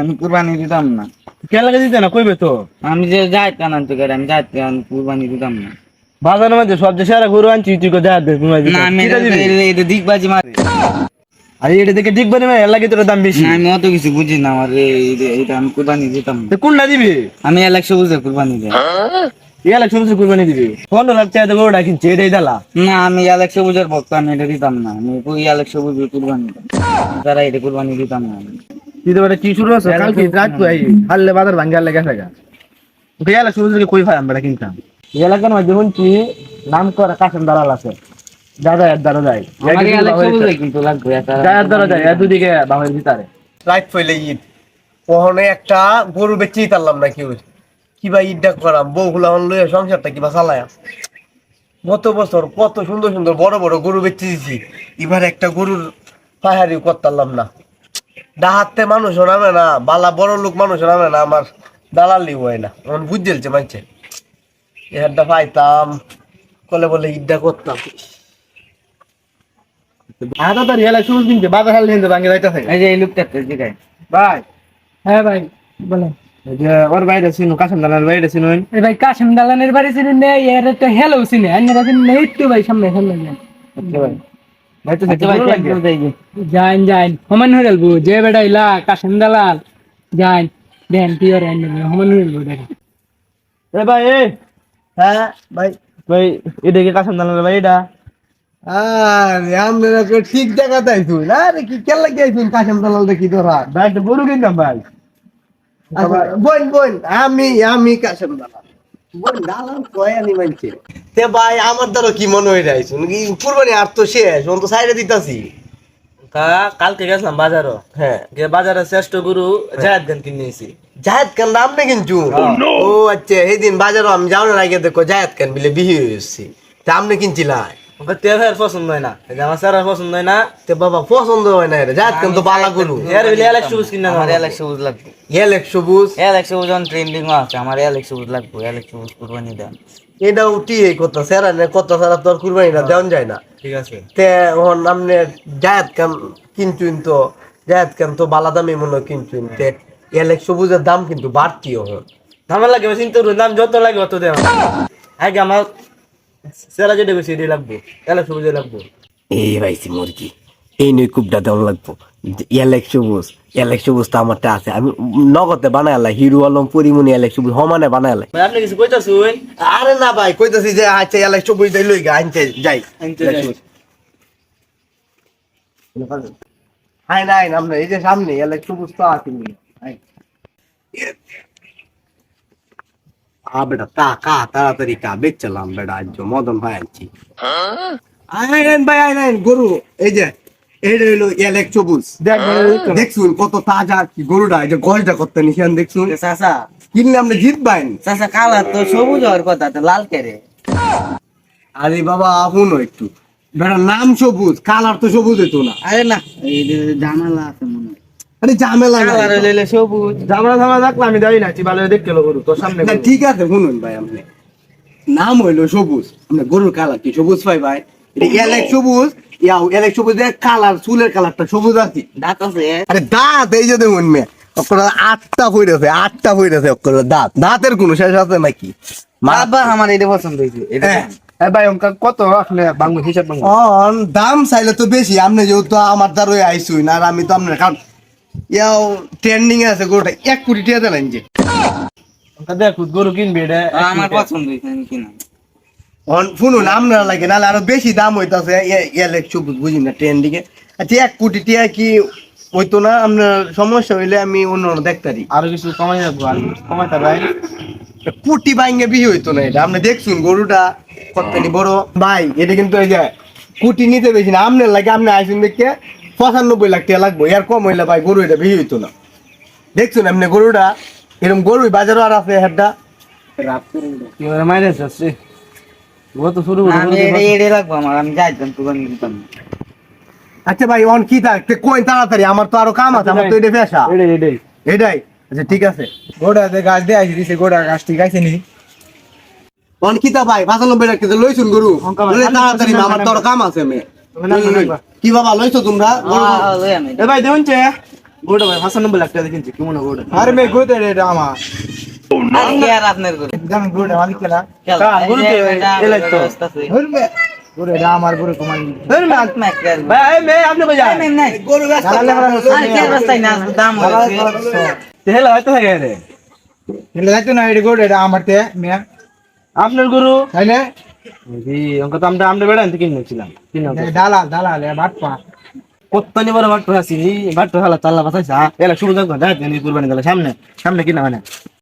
আমি কুরবানি দিতাম না। কে লাগে দিতে না কইবে তো। আমি যে যাইত কান আনতে গেলে আমি যাইতে কুরবানি দিতাম না। বাজারের মধ্যে সব যে সেরা গরু আনছি তুই কোথায় দে তুমি না আমি এটা দিগবাজি মারি। আর এটা দেখে ঠিক বানি এর লাগে তোর দাম বেশি। না আমি অত কিছু বুঝি না, আমার এটা আমি কুরবানি দিতাম না। তুই কোনটা দিবি? আমি 100 বুঝে কুরবানি দিই। ইয়ালা শুনছি কুরবানি দিবি 15 লাখ টাকা দিয়ে গরুটা কিনছে এটাই দালা। না আমি 100 বুঝের ভক্ত, আমি এটা দিতাম না। আমি 100 বুঝে কুরবানি দিতাম, তারা এটা কুরবানি দিতাম না। তুই তো বড় কি শুরু হচ্ছে কালকে রাত তো আই হাললে বাজার ভাঙ্গার লাগে থাকা। তুই ইয়ালা শুরু থেকে কই ভাই আমরা কিনতাম। ইয়ালা কেন যেমন কি নাম করা কাসম দালাল আছে। দাদা এর দ্বারা যায়। আমার 100 বুঝে কিন্তু লাগবে এর দ্বারা যায় এর দুদিকে বাবার ভিতরে। রাইট ফইলে ঈদ ওখানে একটা গরু বেচেই পারলাম না কেউ কি ভাই ঈদটা করাম বউগুলা লইয়া সংসারটা কিবা চালায় গত বছর কত সুন্দর সুন্দর বড় বড় গরু বেচে দিছি এবার একটা গরুর পাহাড়ি করতাম না ডাহাতে মানুষ নামে না বালা বড় লোক মানুষ নামে না আমার দালালি হয় না আমার বুঝেলছে মানছে এরটা পাইতাম কলে বলে ঈদটা করতাম আদা তো ইয়ালা শুরু কিনছে বাজার হাল নিতে ভাঙ্গে যাইতা থাকে। এই যে এই লোকটা জিগায়। ভাই হ্যাঁ ভাই বলেন। এই যে ওর বাইরে ছিল কাসম দালাল বাইরে ছিল এই ভাই কাশিম দালানের বাড়ি ছিল না, এর তো হেলো ছিল আন্নারা ছিল না, একটু ভাই সামনে সামনে যান। আচ্ছা ভাই ভাই তো আচ্ছা ভাই কেন যাই গে? যাইন যাইন হমান হয়ে গেলবো যে বেটা ইলা কাশিম দালাল যাইন দেন কি আর আইন হমান হয়ে গেলবো দেখেন। এ ভাই এ হ্যাঁ ভাই ভাই এদিকে কাসম দালাল ভাই এটা আরে আমরা তো ঠিক জায়গাতে আইছুন আরে কি কেন লাগে আইছুন কাশেম দালাল দেখি তোরা ভাই একটা গরু কিনতাম ভাই। বোন বোন আমি কাশেম দালাল বোন দালাল কয় আনি মানছে তে ভাই আমার দ্বারা কি মনে হয়ে যাইছুন কি কুরবানি আর তো শেষ অন তো সাইডে দিতাছি কালকে গেছিলাম বাজারও হ্যাঁ গিয়ে বাজারে শ্রেষ্ঠ গরু জায়াত গান কিনেছি। জায়েদ খান নাম না কিন্তু ও আচ্ছা এই দিন বাজারও আমি যাওয়ার আগে দেখো জায়েদ খান বিলে বিহি হয়েছি তা আপনি কিনছিলাই ওকে তেলের পছন্দ হয় না, এই যে আমার স্যারের পছন্দ হয় না। তে বাবা পছন্দ হয় না রে জায়েদ খান তো বালা গরু এর বিলে 100 বুঝ কিনা আমার 100 বুঝ লাগবে। এক সবুজ 100 বুঝ অন ট্রেন্ডিং আছে, আমার 100 বুঝ লাগবে। 100 বুঝ কুরবানি দেন। এটা উঠি এই কথা স্যার কত সারা তোর কুরবানিটা দেওয়া যায় না ঠিক আছে। তে ওর নামনে জায়েদ খান কিনছুন তো জায়েদ খান তো বালা দামি মনে হয় কিনছুন তে এলেক সবুজের দাম কিন্তু বাড়তি হন ধামের লাগে চিন্তা করুন দাম যত লাগে অত দেওয়া আগে আমার সেরা যেটা বেশি এটাই লাগবে 100 বুঝে লাগবে। এই ভাইছি মুরগি এই নই কুবটা দেওয়া লাগবো এলেক সবুজ তো আমারটা আছে আমি নগদে বানাইলা হিরো আলম পরিমণি এলেক সবুজ সমানে বানাইলা ভাই আপনি কিছু কইতাছুন? আরে না ভাই কইতাছি যে আচ্ছা এলেক সবুজ তাই লই গা আনতে যাই হাই নাই আমরা এই যে সামনে এলেক সবুজ তো আছে বেটা তাড়াতাড়ি বেচলাম বেটা আজ মদন ভাই আনছি আইন ভাই আইন গরু এই যে এইটা হইলো এলেক সবুজ দেখছুন কত তাজা কি গরুটা এই যে গলটা করতে নিশান দেখছুন চাচা কিনলে আমরা জিতবাইন চাচা কালা তো সবুজ হওয়ার কথা, তো লাল কেরে? আরে বাবা আপনও একটু বেটা নাম সবুজ কালার তো সবুজ হইতো না আরে না, এই জামালা আছে মনে হয়। আরে ঝামেলা নাই। কালার হইলে সবুজ। ঝামেলা দেখলাম আমি যাই না ভালো দেখতে গরু তোর সামনে না, ঠিক আছে শুনুন ভাই আপনি নাম হইলো সবুজ আমরা গরুর কালার কি সবুজ পাই ভাই এটা এলেক সবুজ এলেক সবুজের কালার চুলের কালারটা সবুজ আছে দাঁত আছে? আরে দাঁত এই যে দেখুন মে আপনার 8টা হইতেছে আপনার দাঁতের কোনো শেষ আছে নাকি বাবা আমার এটা পছন্দ হয়েছে। এটা এ ভাই অঙ্কা কত আপনি বাংলা হিসাব বাংলা দাম চাইলে তো বেশি আপনি যেহেতু আমার দ্বারা আইসুই না আর আমি তো আপনার কারণ ইয়াও ট্রেন্ডিং আছে গরুটা 1 কোটি টাকা দেন যে অঙ্কা দেখ গরু কিনবে এটা আমার পছন্দ হয়েছে, আমি কিনা। শুনুন আপনারা লাগে নাহলে আরো বেশি দাম হইতাছে এলেক সবুজ বুঝি না ট্রেন্ডিং এ আচ্ছা 1 কোটি টাকা কি হইতো না আপনার সমস্যা হইলে আমি অন্য দেখতারি আরো কিছু কমাই রাখবো আর কমাইতে ভাই কোটি বাইঙ্গে বিহি হইতো না এটা আপনি দেখছুন গরুটা কতখানি বড় ভাই এটা কিন্তু এই যে কোটি নিতে বেশি না আপনার লাগে আপনি আইসুন দেখে 95 লাখ টাকা লাগবো এর কম হইলে ভাই গরু এটা বিহি হইতো না দেখছুন আপনি গরুটা এরকম গরুই বাজারও আর আছে হেডটা কি করে মাইরে যাচ্ছে ও তো শুরু না, আমি এটা লাগবো আমার, আমি যাইতাম কুরবানি দিতাম না। আচ্ছা ভাই অন কি থাকতে কই তাড়াতাড়ি আমার তো আরো কাম আছে আমার তো এটা পেশা এটাই এটাই আচ্ছা ঠিক আছে গোড়াতে গাছ দিয়ে আইছি দিছে গোড়া গাছ ঠিক আছে নি অন কিতা ভাই 95 লাখ টাকা লইছুন গরু লইলে তাড়াতাড়ি আমার তো আরো কাম আছে মে কি বাবা লইছো তোমরা লই আমি। এ ভাই দেখুন চে গরুটা ভাই 95 লাখ টাকা কিনছি, কি মনে হয় গরুটা? আরে মে গরু তো এটা আমার আজকে আর আপনার গরু জান গরুটা মালিক কেনা খেলা, এই গরু যে তো এটা এলাই তো। ব্যবস্থা আছে। ধর মে গরু এটা আমার গরু কমাই ধরুন না, মাইক রাখবো। ভাই এই মেয়ে আপনি কই যান? নাই, নাই। গরু ব্যস্ত আর কি অবস্থায় না, দাম হয়েছে। তেল হয়তো হয়ে গেছে। এলে যাইতো না এটা গরু এটা আমার তে মে আপনার গরু তাই না জি অঙ্ক তো আমরা বেড়া আনতে কিনেছিলাম দালাল দালাল বাট পা কত নি বড় বাট আছি বাট হালা তাল্লা বাতাইছা এলা শুরু দেখো দেখ নি কুরবানি দিলে সামনে সামনে কিনা মানে